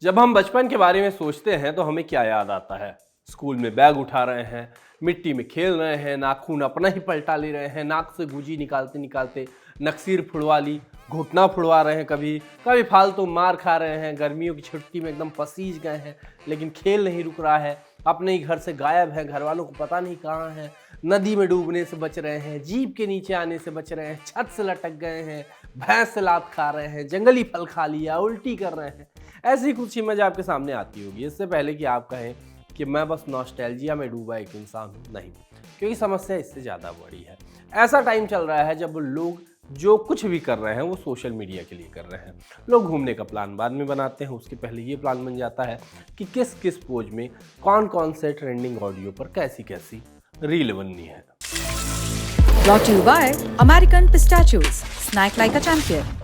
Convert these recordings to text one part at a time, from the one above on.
जब हम बचपन के बारे में सोचते हैं तो हमें क्या याद आता है? स्कूल में बैग उठा रहे हैं, मिट्टी में खेल रहे हैं, नाखून अपना ही पलटा ले रहे हैं, नाक से गुजी निकालते निकालते नक्सीर फुड़वा ली, घुटना फुड़वा रहे हैं, कभी कभी फालतू मार खा रहे हैं, गर्मियों की छुट्टी में एकदम पसीज गए हैं, लेकिन खेल नहीं रुक रहा है, अपने ही घर से गायब हैं, घर वालों को पता नहीं कहाँ हैं, नदी में डूबने से बच रहे हैं, जीप के नीचे आने से बच रहे हैं, छत से लटक गए हैं, भैंस से लात खा रहे हैं, जंगली फल खा लिया, उल्टी कर रहे हैं। ऐसी कुछ इमेज आपके सामने आती होगी। इससे पहले कि आप कहें कि मैं बस नॉस्टैल्जिया में डूबा एक इंसान हूँ, नहीं, क्योंकि समस्या इससे ज़्यादा बड़ी है। ऐसा टाइम चल रहा है जब लोग जो कुछ भी कर रहे हैं वो सोशल मीडिया के लिए कर रहे हैं। लोग घूमने का प्लान बाद में बनाते हैं, उसके पहले ये प्लान बन जाता है कि किस किस पोज में कौन कौन से ट्रेंडिंग ऑडियो पर कैसी कैसी रील बननी है। Brought to you by American Pistachios. Snack like a champion.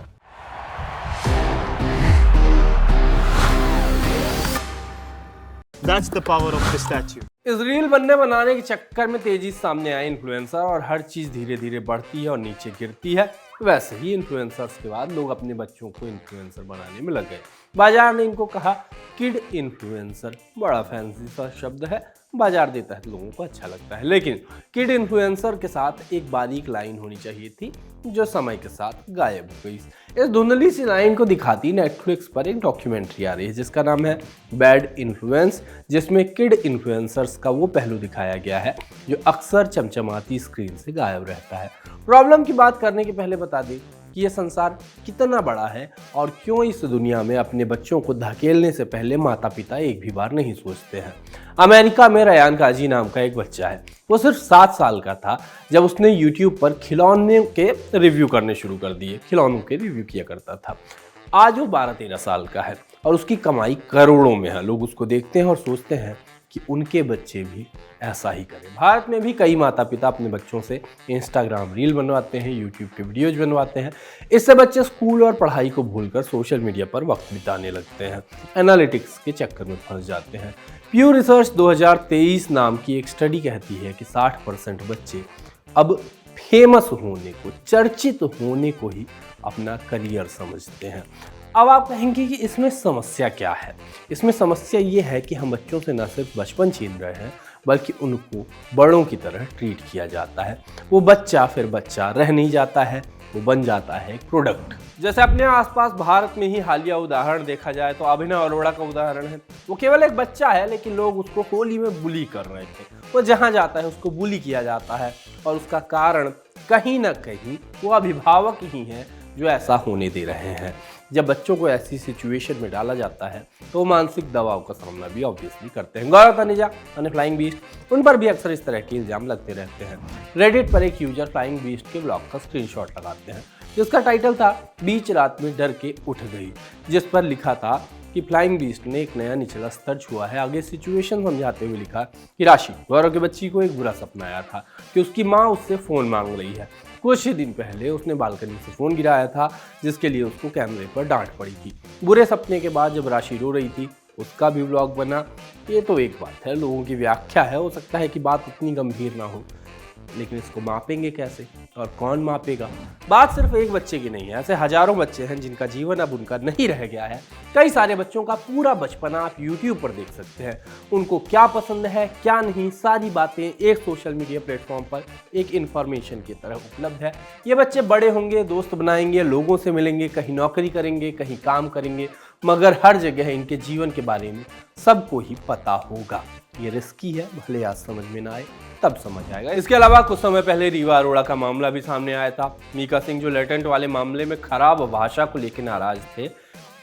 That's the power of pistachio. इस रील बनाने के चक्कर में तेजी से सामने आए इन्फ्लुएंसर और हर चीज़ धीरे धीरे बढ़ती है और नीचे गिरती है। वैसे ही इन्फ्लुएंसर्स के बाद लोग अपने बच्चों को इन्फ्लुएंसर बनाने में लग गए। बाजार ने इनको कहा किड इन्फ्लुएंसर, बड़ा फैंसी सा शब्द है, बाजार देता है तो लोगों को अच्छा लगता है, लेकिन किड इन्फ्लुएंसर के साथ एक बारीक लाइन होनी चाहिए थी जो समय के साथ गायब हो गई। इस धुंधली सी लाइन को दिखाती नेटफ्लिक्स पर एक डॉक्यूमेंट्री आ रही है जिसका नाम है बैड इन्फ्लुएंस, जिसमें किड इन्फ्लुएंसर्स का वो पहलू दिखाया गया है जो अक्सर चमचमाती स्क्रीन से गायब रहता है। प्रॉब्लम की बात करने के पहले बता दें कि ये संसार कितना बड़ा है और क्यों इस दुनिया में अपने बच्चों को धकेलने से पहले माता पिता एक भी बार नहीं सोचते हैं। अमेरिका में रयान काजी नाम का एक बच्चा है। वो सिर्फ 7 साल का था जब उसने यूट्यूब पर खिलौने के रिव्यू करने शुरू कर दिए। खिलौनों के रिव्यू किया करता था। आज वो 12-13 साल का है और उसकी कमाई करोड़ों में है। लोग उसको देखते हैं और सोचते हैं कि उनके बच्चे भी ऐसा ही करें। भारत में भी कई माता पिता अपने बच्चों से इंस्टाग्राम रील बनवाते हैं, यूट्यूब के वीडियोज बनवाते हैं। इससे बच्चे स्कूल और पढ़ाई को भूलकर सोशल मीडिया पर वक्त बिताने लगते हैं, एनालिटिक्स के चक्कर में फंस जाते हैं। प्यू रिसर्च 2023 नाम की एक स्टडी कहती है कि 60% बच्चे अब फेमस होने को, चर्चित होने को ही अपना करियर समझते हैं। अब आप कहेंगे कि इसमें समस्या क्या है? इसमें समस्या ये है कि हम बच्चों से न सिर्फ बचपन छीन रहे हैं बल्कि उनको बड़ों की तरह ट्रीट किया जाता है। वो बच्चा फिर बच्चा रह नहीं जाता है, वो बन जाता है एक प्रोडक्ट। जैसे अपने आसपास भारत में ही हालिया उदाहरण देखा जाए तो अभिनव अरोड़ा का उदाहरण है। वो केवल एक बच्चा है लेकिन लोग उसको होली में बुली कर रहे थे। वो जहाँ जाता है उसको बुली किया जाता है और उसका कारण कहीं ना कहीं वो अभिभावक ही हैं जो ऐसा होने दे रहे हैं। जब बच्चों को ऐसी सिचुएशन में डाला जाता है तो वो मानसिक दबाव का सामना भी ऑब्वियसली करते हैं। गौरव तनेजा और फ्लाइंग बीस्ट, उन पर भी अक्सर इस तरह के इल्जाम लगते रहते हैं। रेडिट पर एक यूजर फ्लाइंग बीस्ट के ब्लॉग का स्क्रीनशॉट लगाते हैं जिसका टाइटल था बीच रात में डर के उठ गई, जिस पर लिखा था कि फ्लाइंग बीस्ट ने एक नया निचला स्तर छुआ है। आगे सिचुएशन समझाते हुए लिखा कि राशि, गौरव के बच्ची को एक बुरा सपना आया था कि उसकी माँ उससे फ़ोन मांग रही है। कुछ ही दिन पहले उसने बालकनी से फ़ोन गिराया था जिसके लिए उसको कैमरे पर डांट पड़ी थी। बुरे सपने के बाद जब राशि रो रही थी उसका भी व्लॉग बना। ये तो एक बात है, लोगों की व्याख्या है, हो सकता है कि बात इतनी गंभीर ना हो, लेकिन इसको मापेंगे कैसे और कौन मापेगा? बात सिर्फ एक बच्चे की नहीं है, ऐसे हजारों बच्चे हैं जिनका जीवन अब उनका नहीं रह गया है। कई सारे बच्चों का पूरा बचपना आप YouTube पर देख सकते हैं। उनको क्या पसंद है क्या नहीं, सारी बातें एक सोशल मीडिया प्लेटफॉर्म पर एक इन्फॉर्मेशन की तरह उपलब्ध है। ये बच्चे बड़े होंगे, दोस्त बनाएंगे, लोगों से मिलेंगे, कहीं नौकरी करेंगे, कहीं काम करेंगे, मगर हर जगह इनके जीवन के बारे में सबको ही पता होगा। ये रिस्की है, भले आज समझ में ना आए तब समझ आएगा। इसके अलावा कुछ समय पहले रीवा अरोड़ा का मामला भी सामने आया था। मीका सिंह जो लेटेंट वाले मामले में खराब भाषा को लेकर नाराज थे,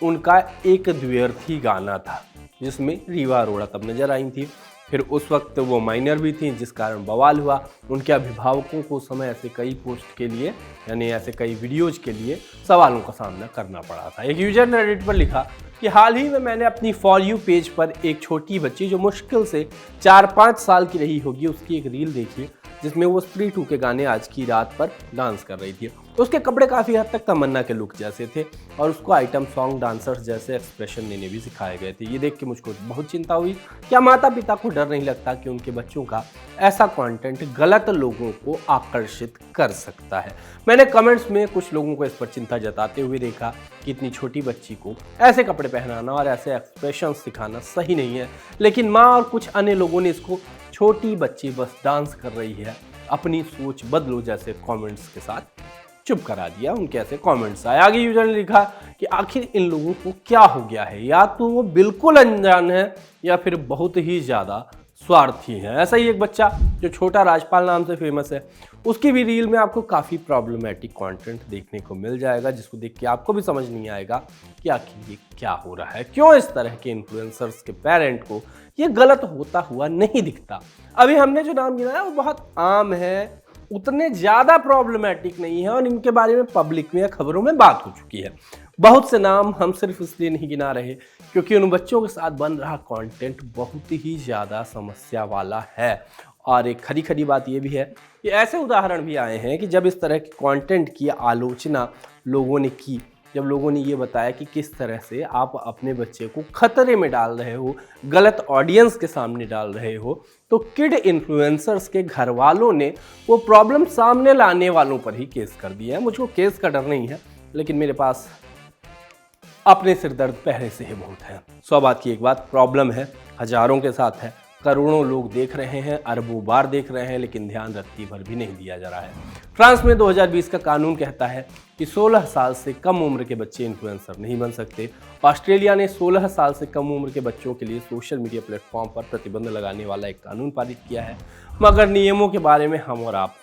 उनका एक द्व्यर्थी गाना था जिसमें रीवा अरोड़ा तब नजर आई थी। फिर उस वक्त वो माइनर भी थी जिस कारण बवाल हुआ। उनके अभिभावकों को उस समय ऐसे कई पोस्ट के लिए, यानी ऐसे कई वीडियोज के लिए सवालों का सामना करना पड़ा था। एक यूजर ने रेडिट पर लिखा कि हाल ही में मैंने अपनी फॉर यू पेज पर एक छोटी बच्ची जो मुश्किल से 4-5 साल की रही होगी उसकी एक रील देखी जिसमें वो स्त्री 2 के गाने आज की रात पर डांस कर रही थी। उसके कपड़े काफ़ी हद तक तमन्ना के लुक जैसे थे और उसको आइटम सॉन्ग डांसर्स जैसे एक्सप्रेशन देने भी सिखाए गए थे। ये देख के मुझको बहुत चिंता हुई, क्या माता पिता को डर नहीं लगता कि उनके बच्चों का ऐसा कंटेंट गलत लोगों को आकर्षित कर सकता है। मैंने कमेंट्स में कुछ लोगों को इस पर चिंता जताते हुए देखा कि इतनी छोटी बच्ची को ऐसे कपड़े पहनाना और ऐसे एक्सप्रेशन सिखाना सही नहीं है, लेकिन माँ और कुछ अन्य लोगों ने इसको छोटी बच्ची बस डांस कर रही है, अपनी सोच बदलो जैसे कमेंट्स के साथ चुप करा दिया। उनके ऐसे कमेंट्स आए। आगे यूजर ने लिखा कि आखिर इन लोगों को क्या हो गया है, या तो वो बिल्कुल अनजान है या फिर बहुत ही ज़्यादा स्वार्थी है। ऐसा ही एक बच्चा जो छोटा राजपाल नाम से फेमस है, उसकी भी रील में आपको काफ़ी प्रॉब्लमेटिक कंटेंट देखने को मिल जाएगा, जिसको देख के आपको भी समझ नहीं आएगा कि आखिर ये क्या हो रहा है, क्यों इस तरह के इन्फ्लुएंसर्स के पेरेंट को ये गलत होता हुआ नहीं दिखता। अभी हमने जो नाम गिनाया वो बहुत आम है, उतने ज़्यादा प्रॉब्लमेटिक नहीं है और इनके बारे में पब्लिक में या खबरों में बात हो चुकी है। बहुत से नाम हम सिर्फ इसलिए नहीं गिना रहे क्योंकि उन बच्चों के साथ बन रहा कंटेंट बहुत ही ज़्यादा समस्या वाला है। और एक खरी खरी बात यह भी है कि ऐसे उदाहरण भी आए हैं कि जब इस तरह के कंटेंट की आलोचना लोगों ने की, जब लोगों ने ये बताया कि किस तरह से आप अपने बच्चे को खतरे में डाल रहे हो, गलत ऑडियंस के सामने डाल रहे हो, तो किड इन्फ्लुएंसर्स के घर वालों ने वो प्रॉब्लम सामने लाने वालों पर ही केस कर दिया है। मुझको केस का डर नहीं है, लेकिन मेरे पास अपने सिर दर्द पहले से ही बहुत है। 100 बात की एक बात, प्रॉब्लम है, हजारों के साथ है, करोड़ों लोग देख रहे हैं, अरबों बार देख रहे हैं, लेकिन ध्यान रत्ती भर भी नहीं दिया जा रहा है। फ्रांस में 2020 का कानून कहता है कि 16 साल से कम उम्र के बच्चे इन्फ्लुएंसर नहीं बन सकते। ऑस्ट्रेलिया ने 16 साल से कम उम्र के बच्चों के लिए सोशल मीडिया प्लेटफॉर्म पर प्रतिबंध लगाने वाला एक कानून पारित किया है, मगर नियमों के बारे में हम और आप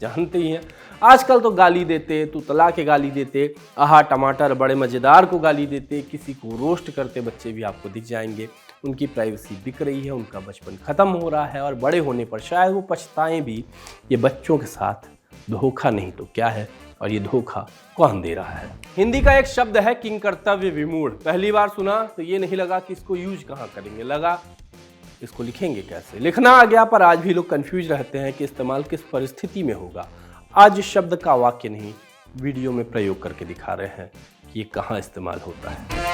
जानते ही हैं। आजकल तो गाली देते, तू तला के गाली देते, आहा टमाटर बड़े मज़ेदार को गाली देते, किसी को रोस्ट करते बच्चे भी आपको दिख जाएंगे। उनकी प्राइवेसी बिक रही है, उनका बचपन ख़त्म हो रहा है और बड़े होने पर शायद वो पछताएं भी। ये बच्चों के साथ धोखा नहीं तो क्या है, और ये धोखा कौन दे रहा है। हिंदी का एक शब्द है किंग कर्तव्य विमूढ़। पहली बार सुना तो ये नहीं लगा कि इसको यूज कहाँ करेंगे, लगा इसको लिखेंगे कैसे। लिखना आ गया, पर आज भी लोग कंफ्यूज रहते हैं कि इस्तेमाल किस परिस्थिति में होगा। आज इस शब्द का वाक्य नहीं, वीडियो में प्रयोग करके दिखा रहे हैं कि ये कहाँ इस्तेमाल होता है।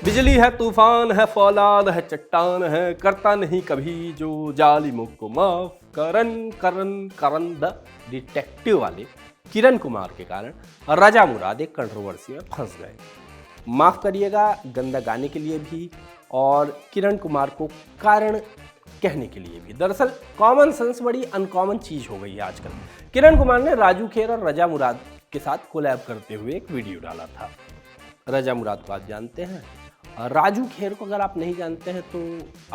बिजली है, तूफान है, फौलाद है, चट्टान है, करता नहीं कभी जो जालिमों को माफ। करन द डिटेक्टिव वाले किरण कुमार के कारण रजा मुराद एक कंट्रोवर्सी में फंस गए। माफ करिएगा गंदा गाने के लिए भी और किरण कुमार को कारण कहने के लिए भी। दरअसल कॉमन सेंस बड़ी अनकॉमन चीज हो गई है आजकल। किरण कुमार ने राजू खेर और रजा मुराद के साथ कोलैब करते हुए एक वीडियो डाला था। रजा मुराद को आप जानते हैं, राजू खेर को अगर आप नहीं जानते हैं तो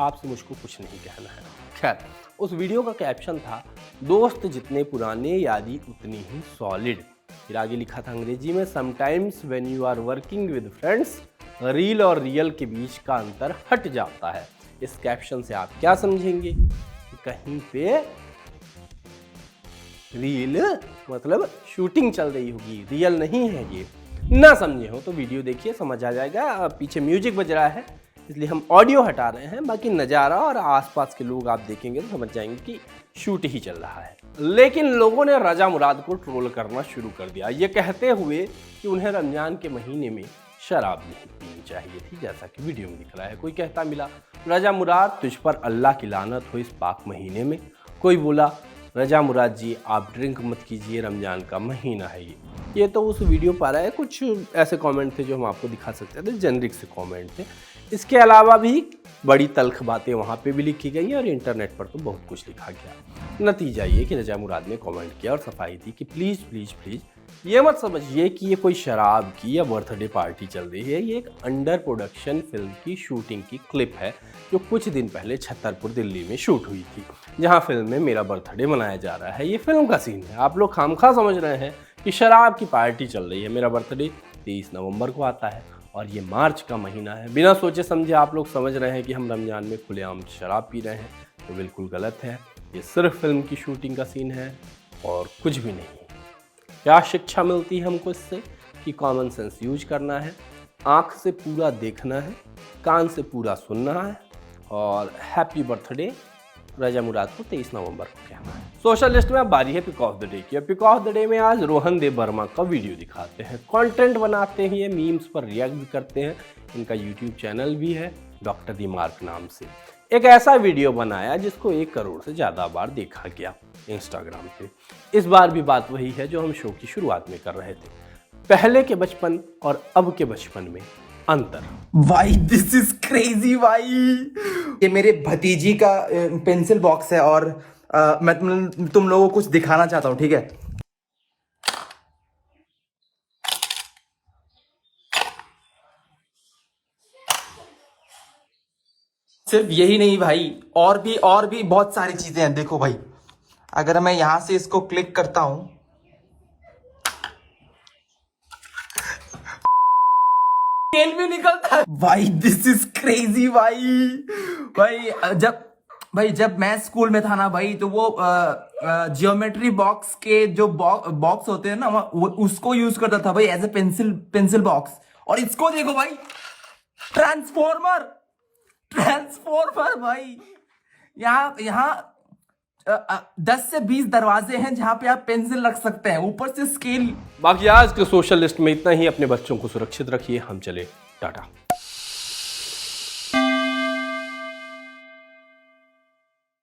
आपसे मुझको कुछ नहीं कहना है। खैर, उस वीडियो का कैप्शन था, दोस्त जितने पुराने यादी उतनी ही सॉलिड। फिर आगे लिखा था अंग्रेजी में, sometimes when you are working with friends reel और रियल के बीच का अंतर हट जाता है। इस कैप्शन से आप क्या समझेंगे कि कहीं पे रील मतलब शूटिंग चल रही होगी, रियल नहीं है ये। ना समझे हो तो वीडियो देखिए, समझ आ जाएगा। पीछे म्यूजिक बज रहा है इसलिए हम ऑडियो हटा रहे हैं, बाकी नज़ारा और आसपास के लोग आप देखेंगे तो समझ जाएंगे कि शूट ही चल रहा है। लेकिन लोगों ने रजा मुराद को ट्रोल करना शुरू कर दिया, ये कहते हुए कि उन्हें रमजान के महीने में शराब नहीं पीनी चाहिए थी, जैसा कि वीडियो में दिख रहा है। कोई कहता मिला, रजा मुराद तुझ पर अल्लाह की लानत हो इस पाक महीने में। कोई बोला, रजा मुराद जी आप ड्रिंक मत कीजिए, रमजान का महीना है ये तो उस वीडियो पर है। कुछ ऐसे कमेंट थे जो हम आपको दिखा सकते थे, जेनरिक से कमेंट थे। इसके अलावा भी बड़ी तल्ख बातें वहाँ पे भी लिखी गई और इंटरनेट पर तो बहुत कुछ लिखा गया। नतीजा ये कि रजा मुराद ने कमेंट किया और सफाई दी कि प्लीज़ प्लीज़ प्लीज़ ये मत समझिए कि ये कोई शराब की या बर्थडे पार्टी चल रही है। ये एक अंडर प्रोडक्शन फिल्म की शूटिंग की क्लिप है जो कुछ दिन पहले छतरपुर दिल्ली में शूट हुई थी, जहाँ फिल्म में मेरा बर्थडे मनाया जा रहा है। ये फिल्म का सीन है। आप लोग खामखा समझ रहे हैं कि शराब की पार्टी चल रही है। मेरा बर्थडे 23 नवंबर को आता है और ये मार्च का महीना है। बिना सोचे समझे आप लोग समझ रहे हैं कि हम रमजान में खुलेआम शराब पी रहे हैं, तो बिल्कुल गलत है। ये सिर्फ फिल्म की शूटिंग का सीन है और कुछ भी नहीं। क्या शिक्षा मिलती है हमको इससे कि कॉमन सेंस यूज करना है, आँख से पूरा देखना है, कान से पूरा सुनना है और हैप्पी बर्थडे रजा मुराद को 23 नवंबर को कहना है। सोशल लिस्ट में अब बारी है पिक ऑफ द डे की। पिक ऑफ द डे में आज रोहन देव वर्मा का वीडियो दिखाते हैं। कंटेंट बनाते हैं, ये मीम्स पर रिएक्ट भी करते हैं। इनका यूट्यूब चैनल भी है डॉक्टर दिमार्क नाम से। एक ऐसा वीडियो बनाया जिसको 1 करोड़ से ज़्यादा बार देखा गया इंस्टाग्राम पे। इस बार भी बात वही है जो हम शो की शुरुआत में कर रहे थे, पहले के बचपन और अब के बचपन में अंतर। भाई दिस इज क्रेजी भाई। ये मेरे भतीजी का पेंसिल बॉक्स है और मैं तुम लोगों को कुछ दिखाना चाहता हूँ, ठीक है? सिर्फ यही नहीं भाई, और भी बहुत सारी चीजें हैं। देखो भाई, अगर मैं यहां से इसको क्लिक करता हूं, तेल भी निकलता है भाई। दिस इज क्रेजी भाई जब मैं स्कूल में था ना भाई, तो वो जियोमेट्री बॉक्स के जो बॉक्स होते हैं ना, उसको यूज करता था भाई एज ए पेंसिल बॉक्स। और इसको देखो भाई, ट्रांसफॉर्मर भाई। यहाँ 10 से 20 दरवाजे हैं जहां पे आप पेंसिल रख सकते हैं, ऊपर से स्केल। बाकी आज के सोशल लिस्ट में इतना ही। अपने बच्चों को सुरक्षित रखिए। हम चले, टाटा।